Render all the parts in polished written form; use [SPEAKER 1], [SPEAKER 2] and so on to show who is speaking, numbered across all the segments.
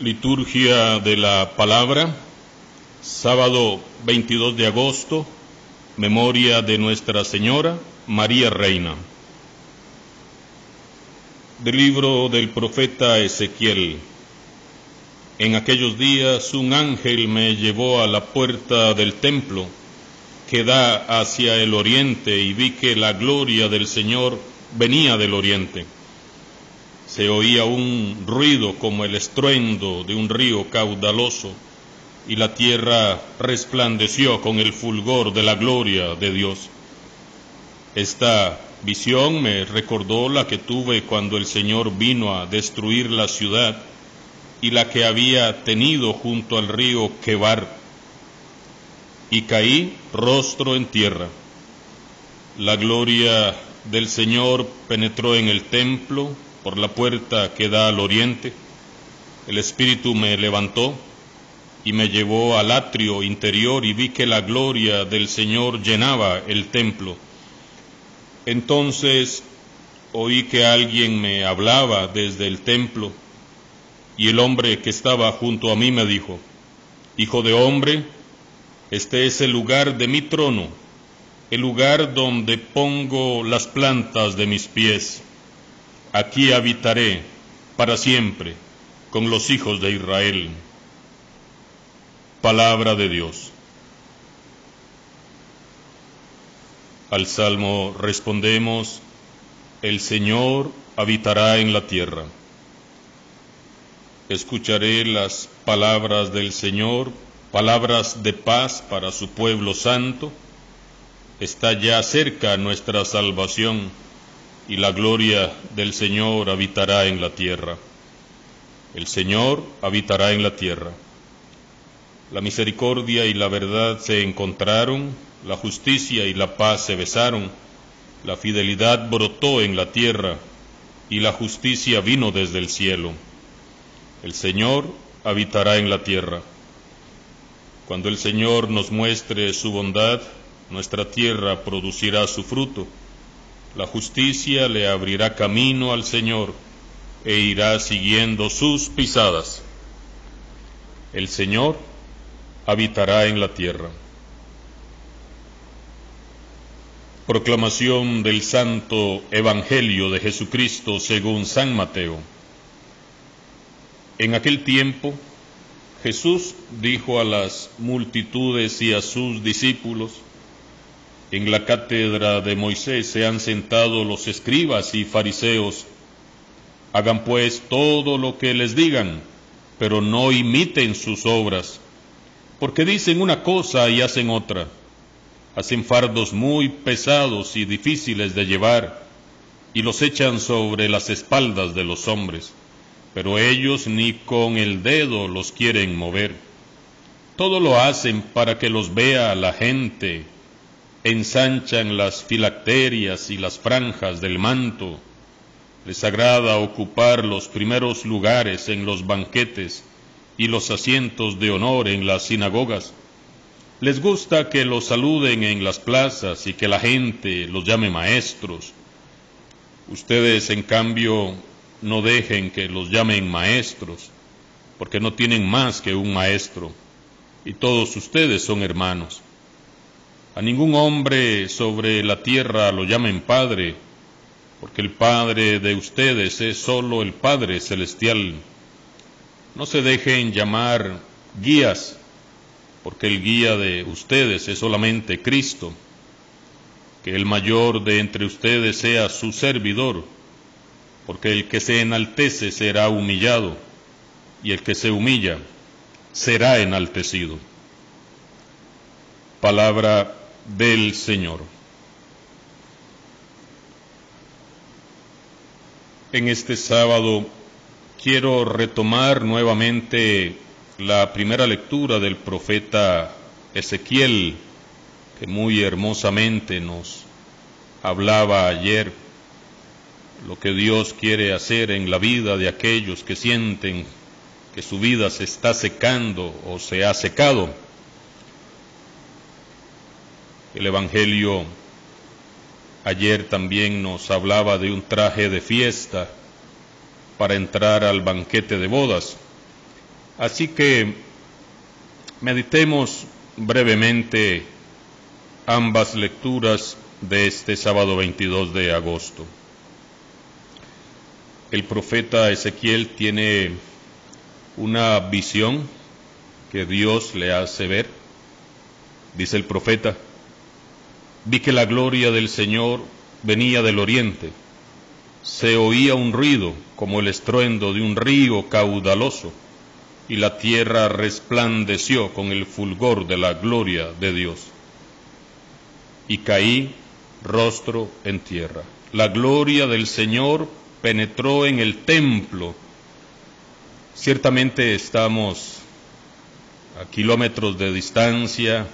[SPEAKER 1] Liturgia de la Palabra, sábado 22 de agosto, memoria de Nuestra Señora, María Reina. Del libro del profeta Ezequiel. En aquellos días un ángel me llevó a la puerta del templo que da hacia el oriente y vi que la gloria del Señor venía del oriente. Se oía un ruido como el estruendo de un río caudaloso, y la tierra resplandeció con el fulgor de la gloria de Dios. Esta visión me recordó la que tuve cuando el Señor vino a destruir la ciudad y la que había tenido junto al río Quebar, y caí rostro en tierra. La gloria del Señor penetró en el templo por la puerta que da al oriente. El Espíritu me levantó y me llevó al atrio interior y vi que la gloria del Señor llenaba el templo. Entonces oí que alguien me hablaba desde el templo, y el hombre que estaba junto a mí me dijo: Hijo de hombre, este es el lugar de mi trono, el lugar donde pongo las plantas de mis pies. Aquí habitaré para siempre con los hijos de Israel. Palabra de Dios. Al salmo respondemos: el Señor habitará en la tierra. Escucharé las palabras del Señor, palabras de paz para su pueblo santo. Está ya cerca nuestra salvación, y la gloria del Señor habitará en la tierra. El Señor habitará en la tierra. La misericordia y la verdad se encontraron, la justicia y la paz se besaron, la fidelidad brotó en la tierra, y la justicia vino desde el cielo. El Señor habitará en la tierra. Cuando el Señor nos muestre su bondad, nuestra tierra producirá su fruto. La justicia le abrirá camino al Señor e irá siguiendo sus pisadas. El Señor habitará en la tierra. Proclamación del Santo Evangelio de Jesucristo según San Mateo. En aquel tiempo, Jesús dijo a las multitudes y a sus discípulos: en la cátedra de Moisés se han sentado los escribas y fariseos. Hagan pues todo lo que les digan, pero no imiten sus obras, porque dicen una cosa y hacen otra. Hacen fardos muy pesados y difíciles de llevar, y los echan sobre las espaldas de los hombres, pero ellos ni con el dedo los quieren mover. Todo lo hacen para que los vea la gente. Ensanchan las filacterias y las franjas del manto. Les agrada ocupar los primeros lugares en los banquetes y los asientos de honor en las sinagogas. Les gusta que los saluden en las plazas y que la gente los llame maestros. Ustedes, en cambio, no dejen que los llamen maestros, porque no tienen más que un maestro, y todos ustedes son hermanos. A ningún hombre sobre la tierra lo llamen Padre, porque el Padre de ustedes es solo el Padre celestial. No se dejen llamar guías, porque el guía de ustedes es solamente Cristo. Que el mayor de entre ustedes sea su servidor, porque el que se enaltece será humillado, y el que se humilla será enaltecido. Palabra del Señor. En este sábado quiero retomar nuevamente la primera lectura del profeta Ezequiel, que muy hermosamente nos hablaba ayer, lo que Dios quiere hacer en la vida de aquellos que sienten que su vida se está secando o se ha secado. El Evangelio ayer también nos hablaba de un traje de fiesta para entrar al banquete de bodas, Así que meditemos brevemente ambas lecturas de este sábado 22 de agosto. El profeta Ezequiel tiene una visión que Dios le hace ver. Dice el profeta: vi que la gloria del Señor venía del oriente. Se oía un ruido como el estruendo de un río caudaloso, y la tierra resplandeció con el fulgor de la gloria de Dios. Y caí rostro en tierra. La gloria del Señor penetró en el templo. Ciertamente estamos a kilómetros de distancia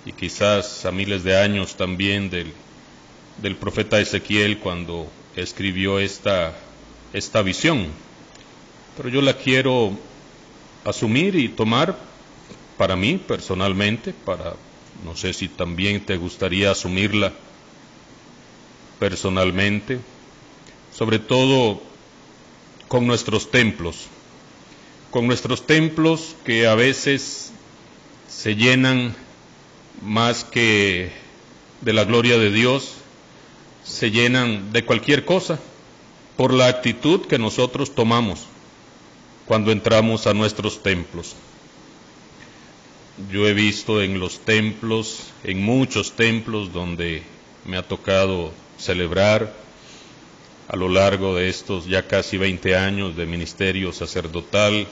[SPEAKER 1] y quizás a miles de años también del profeta Ezequiel cuando escribió esta visión. Pero yo la quiero asumir y tomar para mí personalmente, no sé si también te gustaría asumirla personalmente, sobre todo con nuestros templos que a veces se llenan más que de la gloria de Dios, se llenan de cualquier cosa por la actitud que nosotros tomamos cuando entramos a nuestros templos. Yo he visto en los templos, en muchos templos donde me ha tocado celebrar a lo largo de estos ya casi 20 años de ministerio sacerdotal,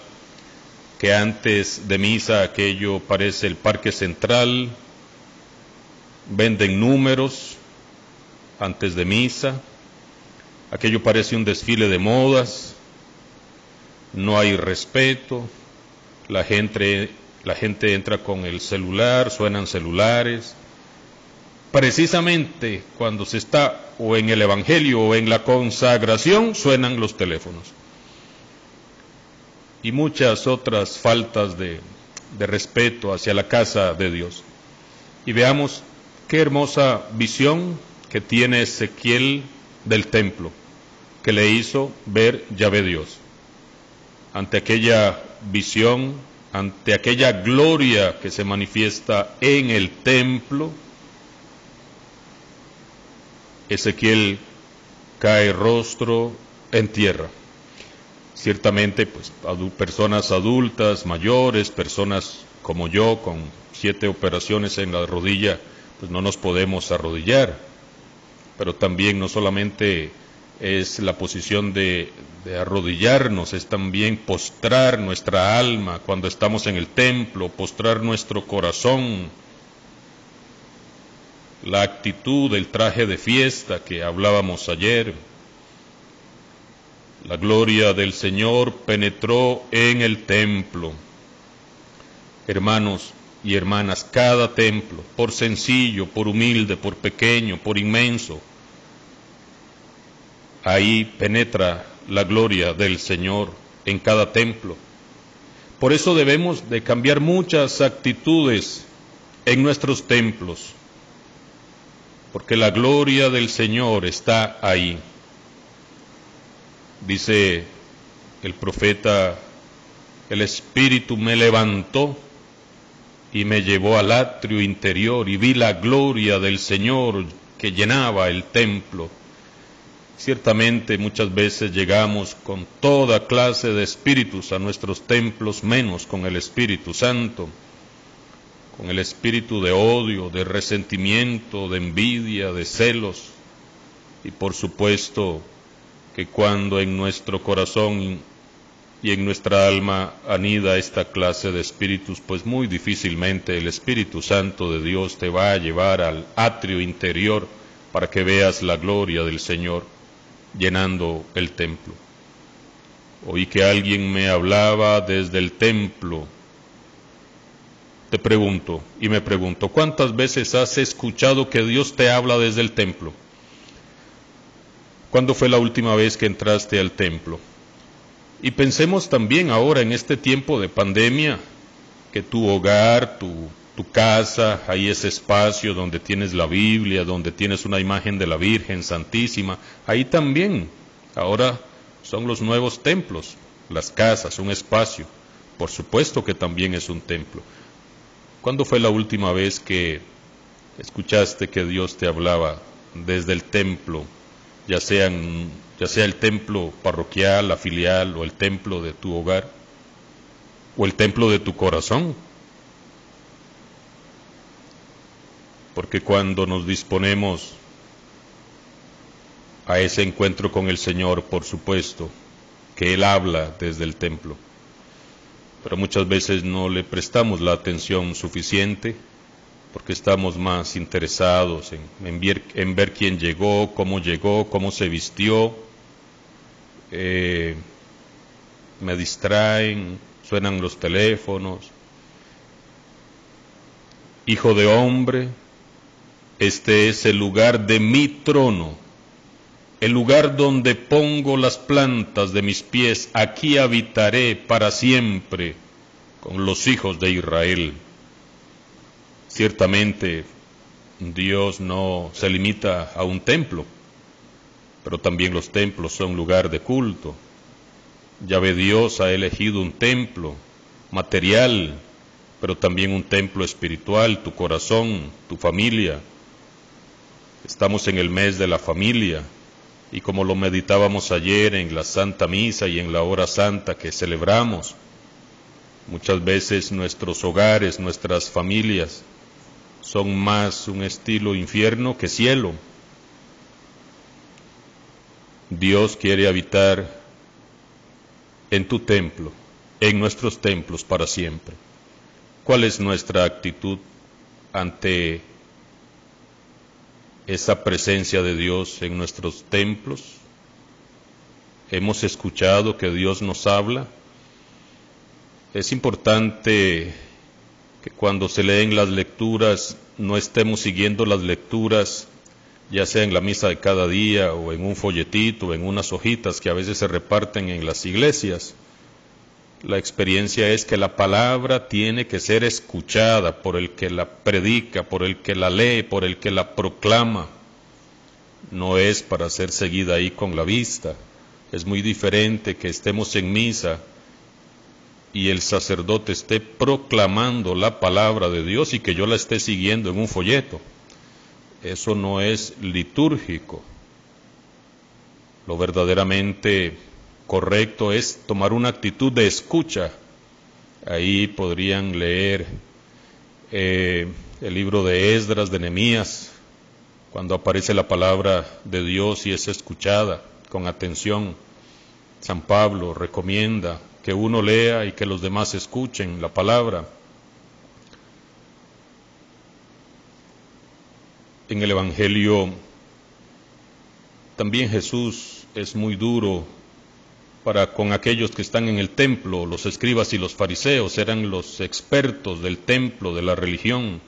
[SPEAKER 1] que antes de misa aquello parece el Parque Central, venden números antes de misa, aquello parece un desfile de modas, no hay respeto, la gente entra con el celular, suenan celulares. Precisamente cuando se está o en el Evangelio o en la consagración, suenan los teléfonos. Y muchas otras faltas de respeto hacia la casa de Dios. Y veamos qué hermosa visión que tiene Ezequiel del templo, que le hizo ver Yahvé Dios. Ante aquella visión, ante aquella gloria que se manifiesta en el templo, Ezequiel cae rostro en tierra. Ciertamente, pues, personas adultas, mayores, personas como yo, con 7 operaciones en la rodilla, pues no nos podemos arrodillar. Pero también no solamente es la posición de arrodillarnos, es también postrar nuestra alma cuando estamos en el templo, postrar nuestro corazón. La actitud, el traje de fiesta que hablábamos ayer. La gloria del Señor penetró en el templo. Hermanos y hermanas, cada templo, por sencillo, por humilde, por pequeño, por inmenso, ahí penetra la gloria del Señor en cada templo. Por eso debemos de cambiar muchas actitudes en nuestros templos, porque la gloria del Señor está ahí. Dice el profeta: el Espíritu me levantó y me llevó al atrio interior y vi la gloria del Señor que llenaba el templo. Ciertamente muchas veces llegamos con toda clase de espíritus a nuestros templos, menos con el Espíritu Santo, con el espíritu de odio, de resentimiento, de envidia, de celos. Y por supuesto que cuando en nuestro corazón y en nuestra alma anida esta clase de espíritus, pues muy difícilmente el Espíritu Santo de Dios te va a llevar al atrio interior para que veas la gloria del Señor llenando el templo. Oí que alguien me hablaba desde el templo. Te pregunto, y me pregunto, ¿cuántas veces has escuchado que Dios te habla desde el templo? ¿Cuándo fue la última vez que entraste al templo? Y pensemos también ahora en este tiempo de pandemia, que tu hogar, tu casa, hay ese espacio donde tienes la Biblia, donde tienes una imagen de la Virgen Santísima, ahí también, ahora son los nuevos templos, las casas, un espacio. por supuesto que también es un templo. ¿Cuándo fue la última vez que escuchaste que Dios te hablaba desde el templo, ya sea el templo parroquial, la filial, o el templo de tu hogar, o el templo de tu corazón? Porque cuando nos disponemos a ese encuentro con el Señor, por supuesto que Él habla desde el templo, pero muchas veces no le prestamos la atención suficiente, porque estamos más interesados en ver quién llegó, cómo se vistió. Me distraen, suenan los teléfonos. Hijo de hombre, este es el lugar de mi trono, el lugar donde pongo las plantas de mis pies. Aquí habitaré para siempre con los hijos de Israel. Ciertamente, Dios no se limita a un templo, pero también los templos son lugar de culto. Yahvé Dios ha elegido un templo material, pero también un templo espiritual, tu corazón, tu familia. Estamos en el mes de la familia, y como lo meditábamos ayer en la Santa Misa y en la Hora Santa que celebramos, muchas veces nuestros hogares, nuestras familias, son más un estilo infierno que cielo. Dios quiere habitar en tu templo, en nuestros templos para siempre. ¿Cuál es nuestra actitud ante esa presencia de Dios en nuestros templos? ¿Hemos escuchado que Dios nos habla? Es importante que cuando se leen las lecturas no estemos siguiendo las lecturas, ya sea en la misa de cada día o en un folletito o en unas hojitas que a veces se reparten en las iglesias. La experiencia es que la palabra tiene que ser escuchada por el que la predica, por el que la lee, por el que la proclama. No es para ser seguida ahí con la vista. Es muy diferente que estemos en misa y el sacerdote esté proclamando la palabra de Dios y que yo la esté siguiendo en un folleto. Eso no es litúrgico. Lo verdaderamente correcto es tomar una actitud de escucha. Ahí podrían leer el libro de Esdras, de Nehemías, cuando aparece la palabra de Dios y es escuchada con atención. San Pablo recomienda que uno lea y que los demás escuchen la palabra. En el Evangelio también Jesús es muy duro para con aquellos que están en el templo. Los escribas y los fariseos eran los expertos del templo, de la religión,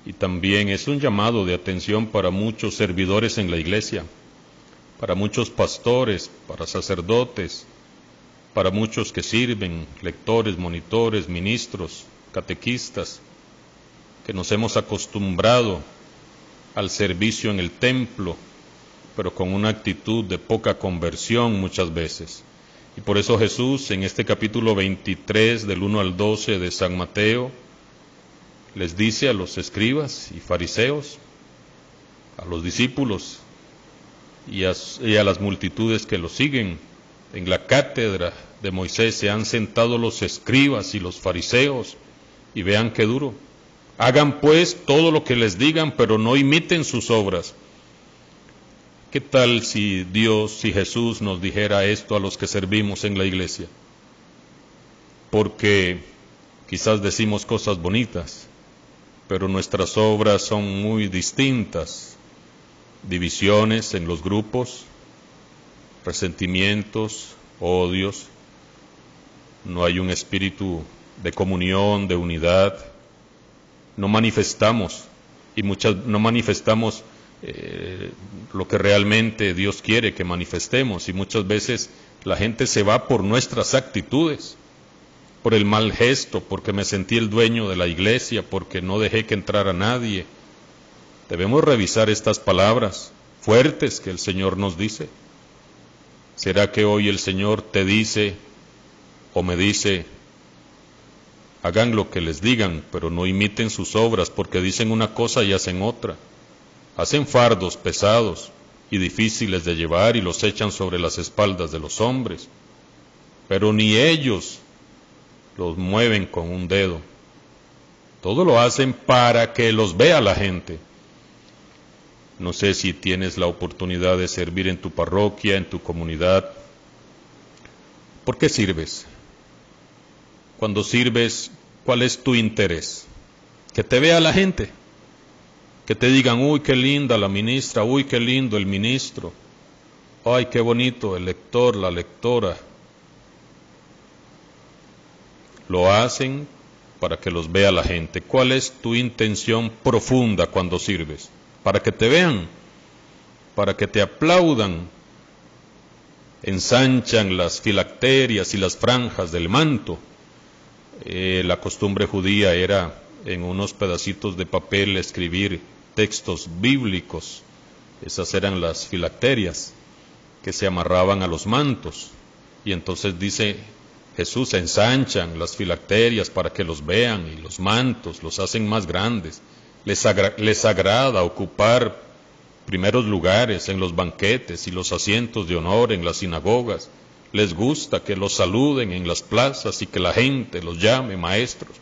[SPEAKER 1] y también es un llamado de atención para muchos servidores en la iglesia, para muchos pastores, para sacerdotes, para muchos que sirven, lectores, monitores, ministros, catequistas, que nos hemos acostumbrado al servicio en el templo, pero con una actitud de poca conversión muchas veces. Y por eso Jesús, en este capítulo 23, del 1 al 12 de San Mateo, les dice a los escribas y fariseos, a los discípulos y a las multitudes que los siguen: en la cátedra de Moisés se han sentado los escribas y los fariseos, y vean qué duro. Hagan pues todo lo que les digan, pero no imiten sus obras. ¿Qué tal si Dios, si Jesús nos dijera esto a los que servimos en la iglesia? Porque quizás decimos cosas bonitas, pero nuestras obras son muy distintas. Divisiones en los grupos, resentimientos, odios, no hay un espíritu de comunión, de unidad, no manifestamos lo que realmente Dios quiere que manifestemos, y muchas veces la gente se va por nuestras actitudes, por el mal gesto, porque me sentí el dueño de la iglesia, porque no dejé que entrara nadie. Debemos revisar estas palabras fuertes que el Señor nos dice. ¿Será que hoy el Señor te dice o me dice: Hagan lo que les digan, pero no imiten sus obras, porque dicen una cosa y hacen otra. Hacen fardos pesados y difíciles de llevar y los echan sobre las espaldas de los hombres, pero ni ellos los mueven con un dedo. Todo lo hacen para que los vea la gente. No sé si tienes la oportunidad de servir en tu parroquia, en tu comunidad. ¿Por qué sirves? Cuando sirves, ¿cuál es tu interés? Que te vea la gente. Que te digan, uy, qué linda la ministra, uy, qué lindo el ministro. Ay, qué bonito el lector, la lectora. Lo hacen para que los vea la gente. ¿Cuál es tu intención profunda cuando sirves? Para que te vean, para que te aplaudan. Ensanchan las filacterias y las franjas del manto. La costumbre judía era en unos pedacitos de papel escribir textos bíblicos. Esas eran las filacterias que se amarraban a los mantos. Y entonces dice Jesús, ensanchan las filacterias para que los vean, y los mantos los hacen más grandes. Les agrada ocupar primeros lugares en los banquetes y los asientos de honor en las sinagogas. Les gusta que los saluden en las plazas y que la gente los llame maestros.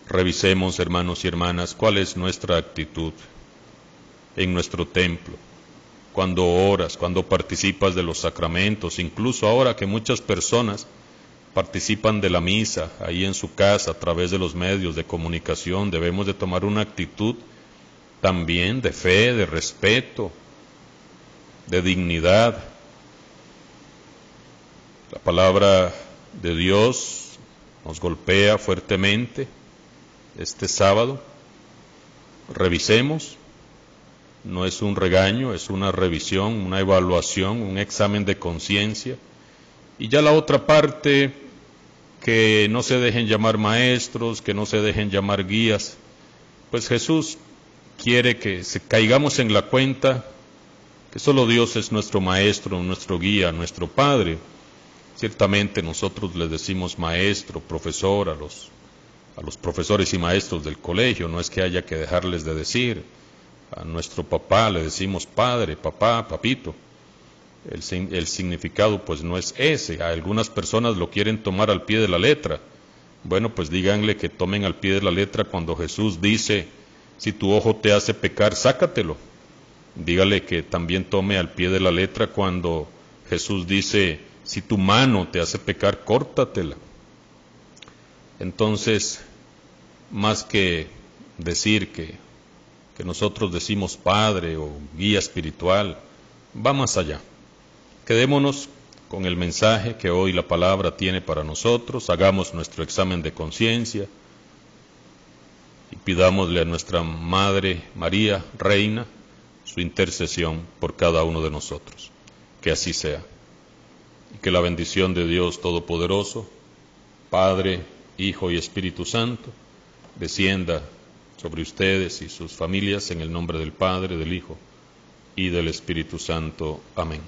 [SPEAKER 1] Revisemos, hermanos y hermanas, cuál es nuestra actitud en nuestro templo, cuando oras, cuando participas de los sacramentos, incluso ahora que muchas personas participan de la misa ahí en su casa a través de los medios de comunicación. Debemos de tomar una actitud también de fe, de respeto, de dignidad. La palabra de Dios nos golpea fuertemente este sábado. Revisemos, no es un regaño, es una revisión, una evaluación, un examen de conciencia. Y ya la otra parte, que no se dejen llamar maestros, que no se dejen llamar guías, pues Jesús quiere que caigamos en la cuenta que solo Dios es nuestro maestro, nuestro guía, nuestro Padre. Ciertamente nosotros le decimos maestro, profesor a los profesores y maestros del colegio, no es que haya que dejarles de decir. A nuestro papá le decimos padre, papá, papito. El significado pues no es ese. A algunas personas lo quieren tomar al pie de la letra. Bueno, pues díganle que tomen al pie de la letra cuando Jesús dice, si tu ojo te hace pecar, sácatelo. Dígale que también tome al pie de la letra cuando Jesús dice, si tu mano te hace pecar, córtatela. Entonces, más que decir que nosotros decimos Padre o guía espiritual, va más allá. Quedémonos con el mensaje que hoy la palabra tiene para nosotros, hagamos nuestro examen de conciencia y pidámosle a nuestra Madre María, Reina, su intercesión por cada uno de nosotros. Que así sea. Y que la bendición de Dios Todopoderoso, Padre, Hijo y Espíritu Santo, descienda sobre ustedes y sus familias en el nombre del Padre, del Hijo y del Espíritu Santo. Amén.